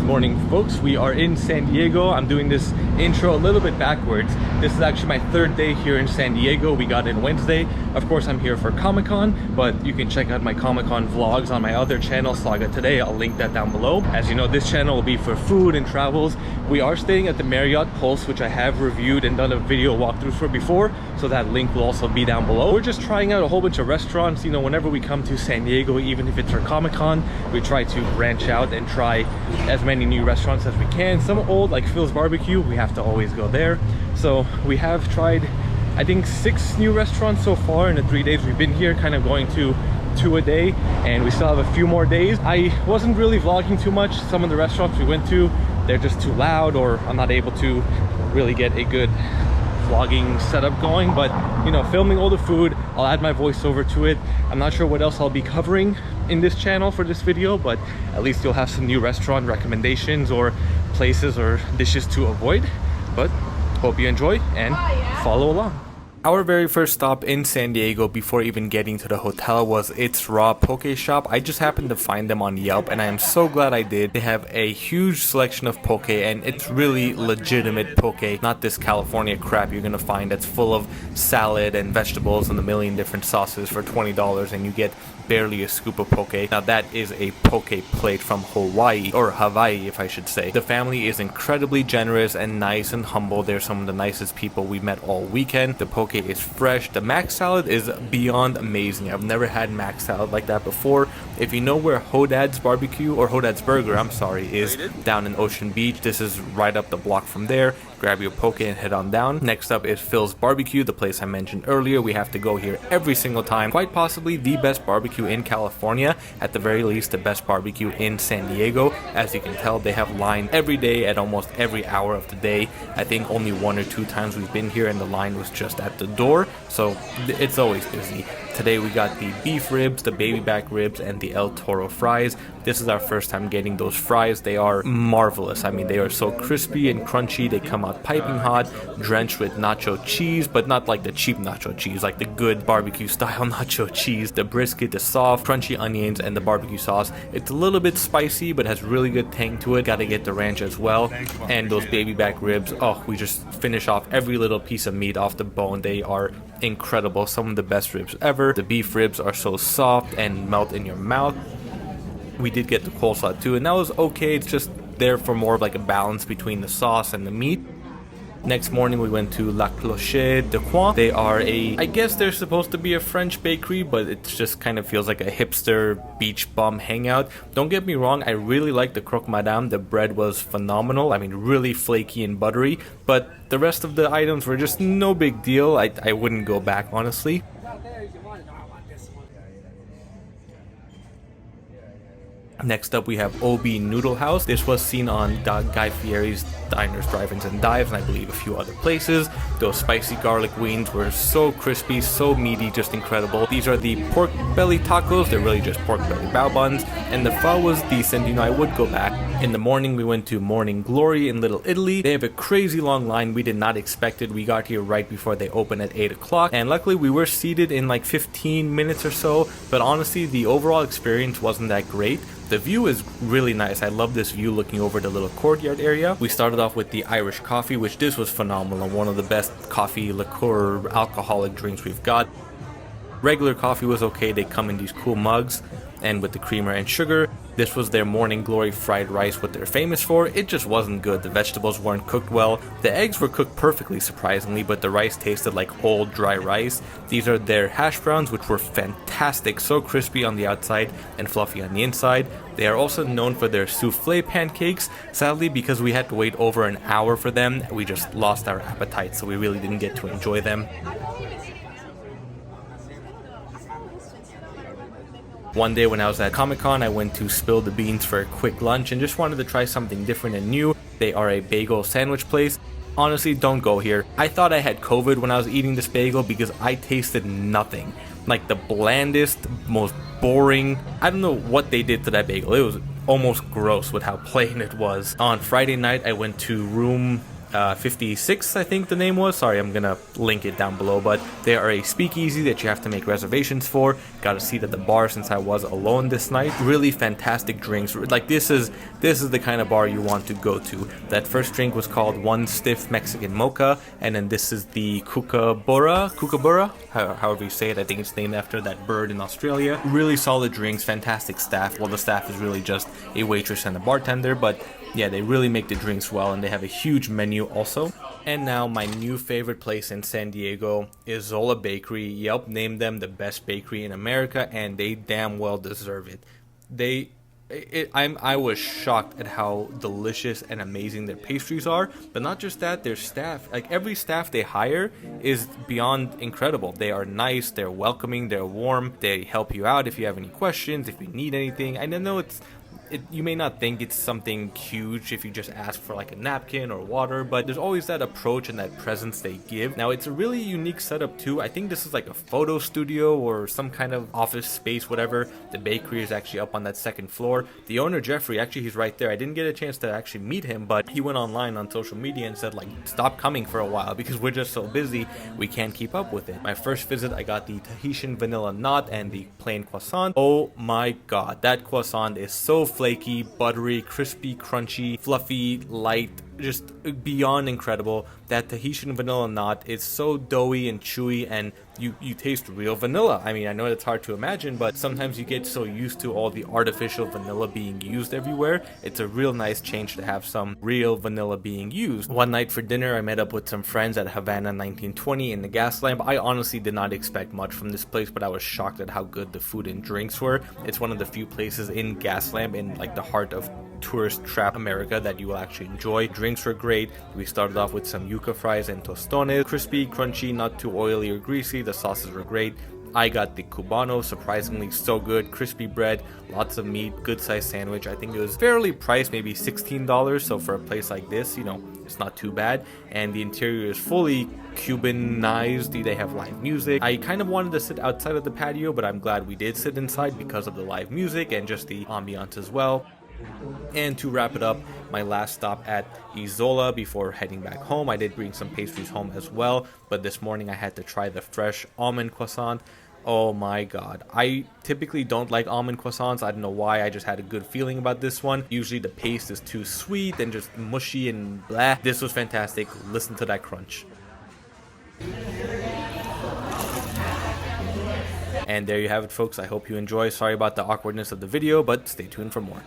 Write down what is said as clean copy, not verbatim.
morning, folks. We are in San Diego. I'm doing this intro a little bit backwards. This is actually my third day here in San Diego. We got in Wednesday. Of course, I'm here for Comic-Con, but you can check out my Comic-Con vlogs on my other channel, Saga Today. I'll link that down below. As you know, this channel will be for food and travels. We are staying at the Marriott Pulse, which I have reviewed and done a video walkthrough for before, so that link will also be down below. We're just trying out a whole bunch of restaurants. You know, whenever we come to San Diego, even if it's for Comic-Con, we try to branch out and try as many new restaurants as we can. Some old, like Phil's Barbecue, we have to always go there. So we have tried, I think, 6 new restaurants so far in the 3 days we've been here, kind of going to 2 a day, and we still have a few more days. I wasn't really vlogging too much. Some of the restaurants we went to, they're just too loud, or I'm not able to really get a good vlogging setup going. But you know, filming all the food, I'll add my voiceover to it. I'm not sure what else I'll be covering in this channel for this video, but at least you'll have some new restaurant recommendations or places or dishes to avoid. But hope you enjoy and follow along. Our very first stop in San Diego before even getting to the hotel was It's Raw Poke Shop. I just happened to find them on Yelp, and I am so glad I did. They have a huge selection of poke, and it's really legitimate poke, not this California crap you're gonna find that's full of salad and vegetables and a million different sauces for $20, and you get barely a scoop of poke. Now that is a poke plate from Hawaii, or Hawaii if I should say. The family is incredibly generous and nice and humble. They're some of the nicest people we met all weekend. The poke is fresh. The mac salad is beyond amazing. I've never had mac salad like that before. If you know where Hodad's Barbecue, or Hodad's Burger, I'm sorry, is down in Ocean Beach, this is right up the block from there. Grab your poke and head on down. Next up is Phil's Barbecue, the place I mentioned earlier. We have to go here every single time. Quite possibly the best barbecue in California, at the very least the best barbecue in San Diego. As you can tell, they have line every day at almost every hour of the day. I think only 1 or 2 times we've been here and the line was just at the door, so it's always busy. Today we got the beef ribs, the baby back ribs, and the El Toro fries. This is our first time getting those fries. They are marvelous. I mean, they are so crispy and crunchy. They come out piping hot, drenched with nacho cheese, but not like the cheap nacho cheese, like the good barbecue style nacho cheese. The brisket, the soft, crunchy onions, and the barbecue sauce. It's a little bit spicy, but has really good tang to it. Gotta get the ranch as well. And those baby back ribs, oh, we just finish off every little piece of meat off the bone. They are incredible. Some of the best ribs ever. The beef ribs are so soft and melt in your mouth. We did get the coleslaw too, and that was okay. It's just there for more of like a balance between the sauce and the meat. Next morning we went to Clochette Du Coin. They are I guess they're supposed to be a French bakery, but it just kind of feels like a hipster beach bum hangout. Don't get me wrong, I really like the croque madame. The bread was phenomenal. I mean, really flaky and buttery, but the rest of the items were just no big deal. I wouldn't go back, honestly. Next up we have OB Noodle House. This was seen on Guy Fieri's Diners, Drive-Ins, and Dives, and I believe a few other places. Those spicy garlic wings were so crispy, so meaty, just incredible. These are the pork belly tacos. They're really just pork belly bao buns, and the pho was decent. You know, I would go back. In the morning we went to Morning Glory in Little Italy. They have a crazy long line. We did not expect it. We got here right before they opened at 8 o'clock, and luckily we were seated in like 15 minutes or so, but honestly the overall experience wasn't that great. The view is really nice. I love this view looking over the little courtyard area. We started off with the Irish coffee, which this was phenomenal. One of the best coffee, liqueur, alcoholic drinks we've got. Regular coffee was okay. They come in these cool mugs and with the creamer and sugar. This was their Morning Glory fried rice, what they're famous for. It just wasn't good. The vegetables weren't cooked well. The eggs were cooked perfectly, surprisingly, but the rice tasted like old dry rice. These are their hash browns, which were fantastic, so crispy on the outside and fluffy on the inside. They are also known for their souffle pancakes. Sadly, because we had to wait over an hour for them, we just lost our appetite, so we really didn't get to enjoy them. One day when I was at Comic-Con, I went to Spill the Beans for a quick lunch and just wanted to try something different and new. They are a bagel sandwich place. Honestly, don't go here. I thought I had COVID when I was eating this bagel because I tasted nothing. Like the blandest, most boring. I don't know what they did to that bagel. It was almost gross with how plain it was. On Friday night, I went to room 56, I think the name was. Sorry, I'm gonna link it down below, but they are a speakeasy that you have to make reservations for. Got a seat at the bar since I was alone this night. Really fantastic drinks. Like this is the kind of bar you want to go to. That first drink was called One Stiff Mexican Mocha, and then this is the Kookaburra, however you say it. I think it's named after that bird in Australia. Really solid drinks, fantastic staff. Well, the staff is really just a waitress and a bartender, but yeah, they really make the drinks well, and they have a huge menu also. And now my new favorite place in San Diego, Izola Bakery. Yep, named them the best bakery in America, and they damn well deserve it. I was shocked at how delicious and amazing their pastries are, but not just that, their staff, like every staff they hire is beyond incredible. They are nice, they're welcoming, they're warm, they help you out if you have any questions, if you need anything. I know you may not think it's something huge if you just ask for like a napkin or water, but there's always that approach and that presence they give. Now, it's a really unique setup too. I think this is like a photo studio or some kind of office space, whatever. The bakery is actually up on that second floor. The owner, Jeffrey, actually he's right there. I didn't get a chance to actually meet him, but he went online on social media and said like, stop coming for a while because we're just so busy, we can't keep up with it. My first visit, I got the Tahitian vanilla knot and the plain croissant. Oh my god, that croissant is so flaky, buttery, crispy, crunchy, fluffy, light, just beyond incredible. That Tahitian vanilla knot is so doughy and chewy, and you taste real vanilla. I mean, I know it's hard to imagine, but sometimes you get so used to all the artificial vanilla being used everywhere. It's a real nice change to have some real vanilla being used. One night for dinner, I met up with some friends at Havana 1920 in the gas lamp. I honestly did not expect much from this place, but I was shocked at how good the food and drinks were. It's one of the few places in Gaslamp, in like the heart of tourist trap America, that you will actually enjoy. Drinks were great. We started off with some yuca fries and tostones. Crispy, crunchy, not too oily or greasy. The sauces were great. I got the Cubano, surprisingly so good. Crispy bread, lots of meat, good sized sandwich. I think it was fairly priced, maybe $16. So for a place like this, you know, it's not too bad. And the interior is fully Cubanized. They have live music. I kind of wanted to sit outside of the patio, but I'm glad we did sit inside because of the live music and just the ambiance as well. And to wrap it up, my last stop at Izola before heading back home. I did bring some pastries home as well, but this morning I had to try the fresh almond croissant. Oh my god. I typically don't like almond croissants. I don't know why. I just had a good feeling about this one. Usually the paste is too sweet and just mushy and blah. This was fantastic. Listen to that crunch. And there you have it, folks. I hope you enjoy. Sorry about the awkwardness of the video, but stay tuned for more.